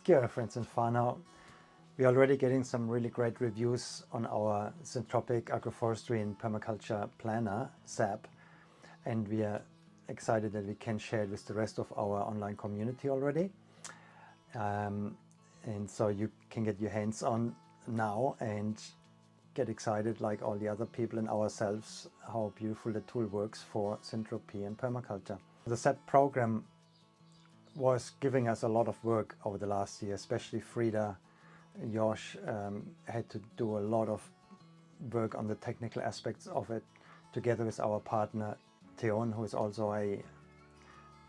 Kia, friends and whānau. We're already getting some really great reviews on our Syntropic Agroforestry and Permaculture planner, Sapp, and we are excited that we can share it with the rest of our online community already. And so you can get your hands on now and get excited like all the other people and ourselves how beautiful the tool works for Syntropy and permaculture. The Sapp program was giving us a lot of work over the last year, especially Frida. Josh had to do a lot of work on the technical aspects of it together with our partner Theon, who is also a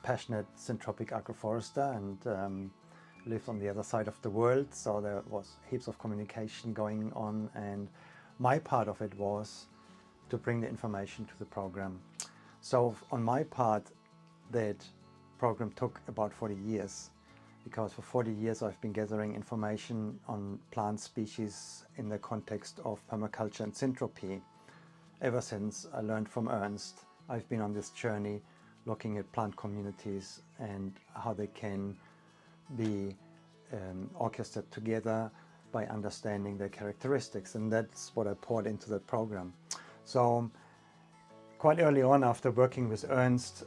passionate Syntropic agroforester and lived on the other side of the world, so there was heaps of communication going on, and my part of it was to bring the information to the program. So on my part, that program took about 40 years, because for 40 years I've been gathering information on plant species in the context of permaculture and syntropy. Ever since I learned from Ernst, I've been on this journey looking at plant communities and how they can be orchestrated together by understanding their characteristics, and that's what I poured into the program. So quite early on, after working with Ernst,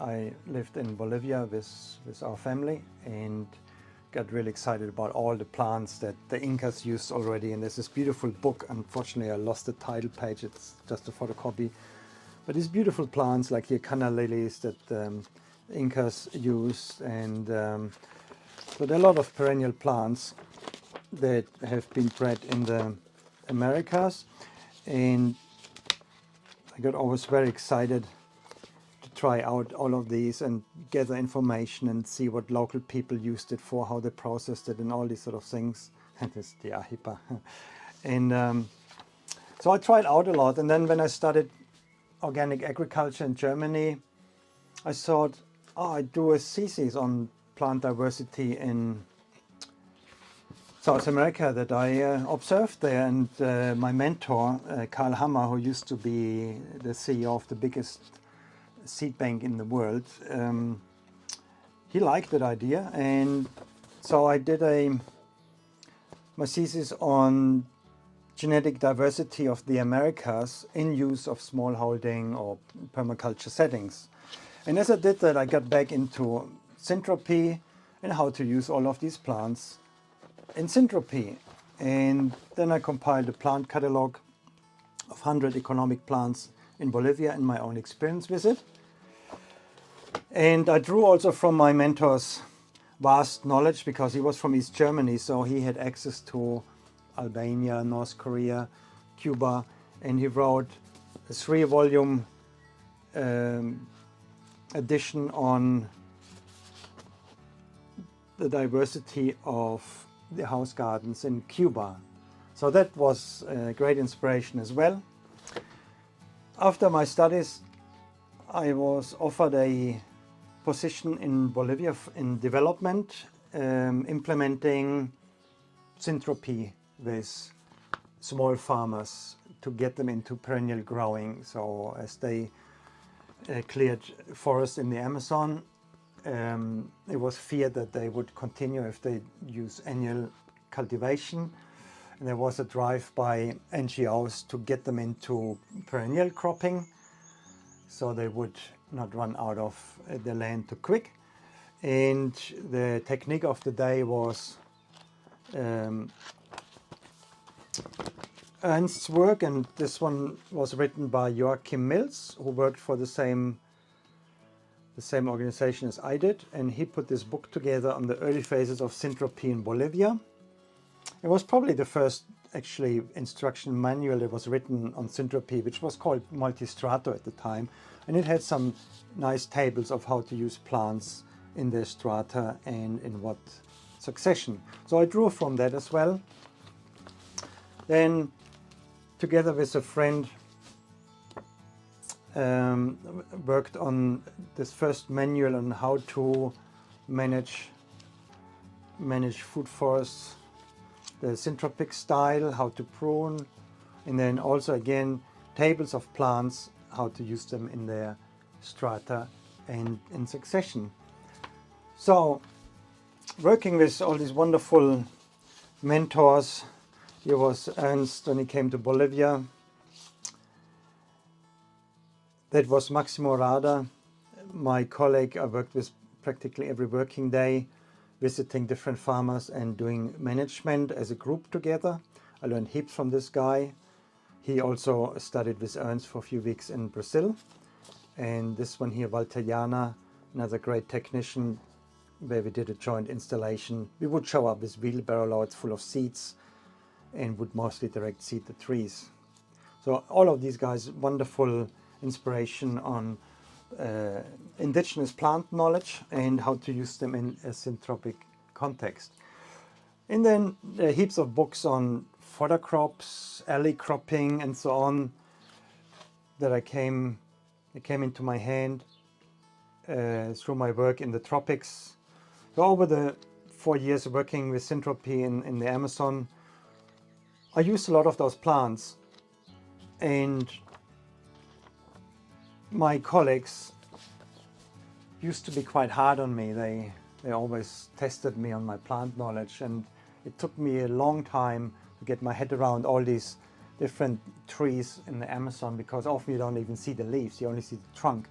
I lived in Bolivia with our family and got really excited about all the plants that the Incas used already. And there's this beautiful book, unfortunately I lost the title page, it's just a photocopy, but these beautiful plants like the canna lilies that Incas used, and so there are a lot of perennial plants that have been bred in the Americas, and I got always very excited to try out all of these and gather information and see what local people used it for, how they processed it and all these sort of things. And this is the ahipa. And so I tried out a lot, and then when I started organic agriculture in Germany, I thought, oh, I do a thesis on plant diversity in South America that I observed there, and my mentor, Karl Hammer, who used to be the CEO of the biggest seed bank in the world, he liked that idea, and so I did my thesis on genetic diversity of the Americas in use of smallholding or permaculture settings. And as I did that, I got back into syntropy and how to use all of these plants in syntropy. And then I compiled a plant catalog of 100 economic plants in Bolivia and my own experience with it. And I drew also from my mentor's vast knowledge, because he was from East Germany, so he had access to Albania, North Korea, Cuba, and he wrote a 3-volume edition on the diversity of the house gardens in Cuba. So that was a great inspiration as well. After my studies, I was offered a position in Bolivia in development, implementing syntropy with small farmers to get them into perennial growing. So as they cleared forests in the Amazon, it was feared that they would continue if they use annual cultivation. And there was a drive by NGOs to get them into perennial cropping, so they would not run out of the land too quick. And the technique of the day was Ernst's work, and this one was written by Joachim Mills, who worked for the same organization as I did, and he put this book together on the early phases of syntropy in Bolivia. It was probably the first actually instruction manual that was written on syntropy, which was called multistrato at the time, and it had some nice tables of how to use plants in their strata and in what succession. So I drew from that as well. Then together with a friend, worked on this first manual on how to manage food forests, the syntropic style, how to prune, and then also again tables of plants, how to use them in their strata and in succession. So working with all these wonderful mentors. Here was Ernst when he came to Bolivia. That was Maximo Rada, my colleague. I worked with practically every working day, visiting different farmers and doing management as a group together. I learned heaps from this guy. He also studied with Ernst for a few weeks in Brazil. And this one here, Walter Jana, another great technician, where we did a joint installation. We would show up with wheelbarrow loads full of seeds and would mostly direct seed the trees. So all of these guys, wonderful inspiration on indigenous plant knowledge and how to use them in a syntropic context. And then heaps of books on fodder crops, alley cropping and so on that came into my hand through my work in the tropics. So over the 4 years working with Syntropy in the Amazon, I used a lot of those plants, and my colleagues used to be quite hard on me. They always tested me on my plant knowledge, and it took me a long time to get my head around all these different trees in the Amazon, because often you don't even see the leaves, you only see the trunk.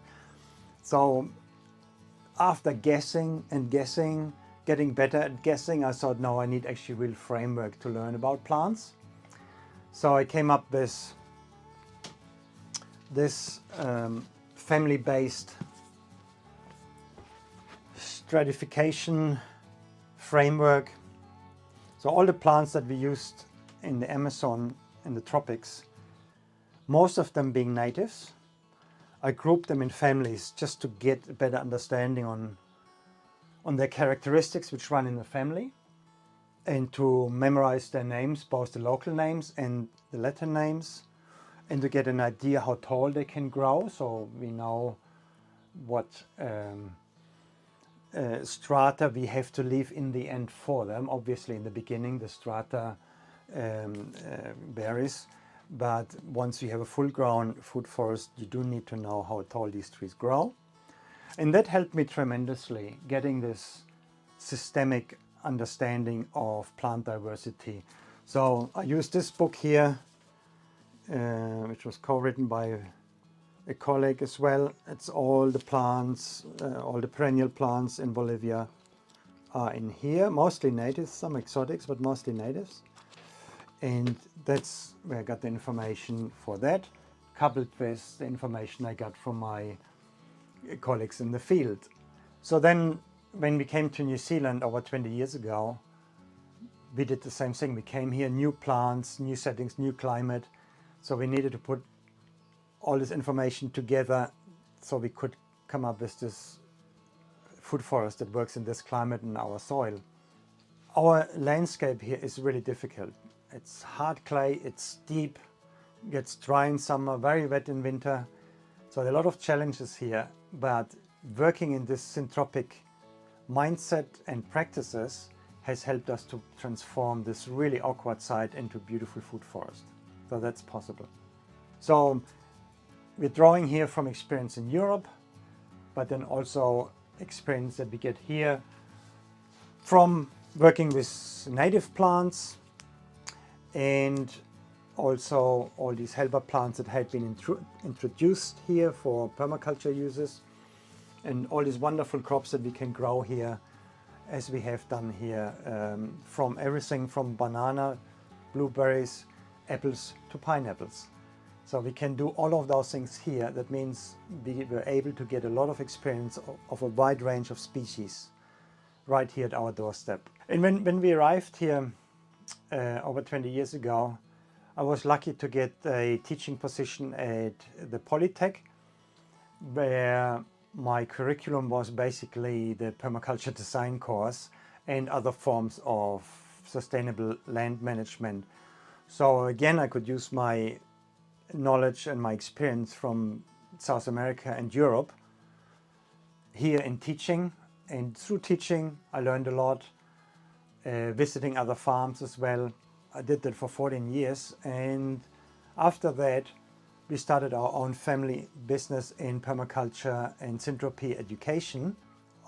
So after guessing and guessing, getting better at guessing, I thought, no, I need actually real framework to learn about plants. So I came up with this family-based stratification framework. So all the plants that we used in the Amazon, in the tropics, most of them being natives, I grouped them in families just to get a better understanding on their characteristics which run in the family, and to memorize their names, both the local names and the Latin names, and to get an idea how tall they can grow, so we know what strata we have to leave in the end for them. Obviously in the beginning the strata varies, but once you have a full-grown food forest, you do need to know how tall these trees grow. And that helped me tremendously, getting this systemic understanding of plant diversity. So I used this book here, which was co-written by a colleague as well. It's all the plants, all the perennial plants in Bolivia are in here, mostly natives, some exotics, but mostly natives. And that's where I got the information for that, coupled with the information I got from my colleagues in the field. So then when we came to New Zealand over 20 years ago, we did the same thing. We came here, new plants, new settings, new climate. So we needed to put all this information together so we could come up with this food forest that works in this climate and our soil. Our landscape here is really difficult. It's hard clay, it's steep, gets dry in summer, very wet in winter. So there are a lot of challenges here, but working in this syntropic mindset and practices has helped us to transform this really awkward site into a beautiful food forest. So that's possible. So we're drawing here from experience in Europe, but then also experience that we get here from working with native plants, and also all these helper plants that had been introduced here for permaculture uses, and all these wonderful crops that we can grow here, as we have done here, from everything from banana, blueberries, apples to pineapples. So we can do all of those things here. That means we were able to get a lot of experience of a wide range of species right here at our doorstep. And when we arrived here over 20 years ago, I was lucky to get a teaching position at the Polytech, where my curriculum was basically the permaculture design course and other forms of sustainable land management. So again, I could use my knowledge and my experience from South America and Europe here in teaching, and through teaching I learned a lot, visiting other farms as well. I did that for 14 years, and after that we started our own family business in permaculture and Syntropy education.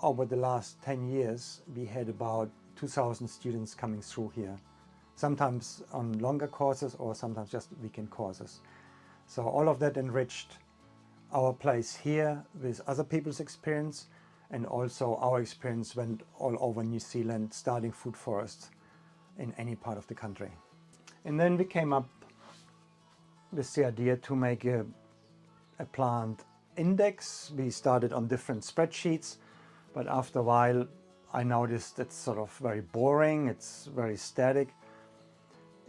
over the last 10 years, we had about 2,000 students coming through here, sometimes on longer courses or sometimes just weekend courses. So all of that enriched our place here with other people's experience, and also our experience went all over New Zealand, starting food forests in any part of the country. And then we came up with the idea to make a plant index. We started on different spreadsheets, but after a while I noticed it's sort of very boring, it's very static.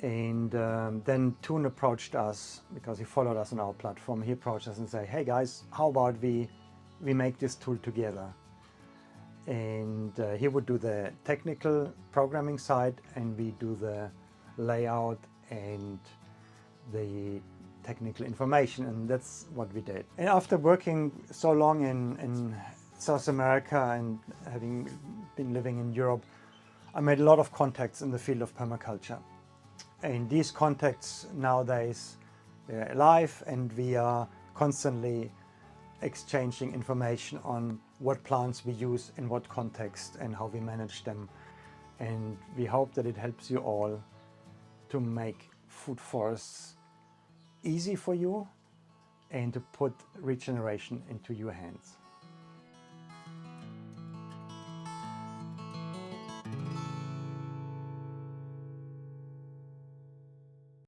And then Toon approached us, because he followed us on our platform. He approached us and said, hey guys, how about we make this tool together? And he would do the technical programming side, and we do the layout and the technical information, and that's what we did. And after working so long in South America and having been living in Europe, I made a lot of contacts in the field of permaculture. And these contacts nowadays, they're alive, and we are constantly exchanging information on what plants we use in what context and how we manage them. And we hope that it helps you all to make food forests easy for you and to put regeneration into your hands.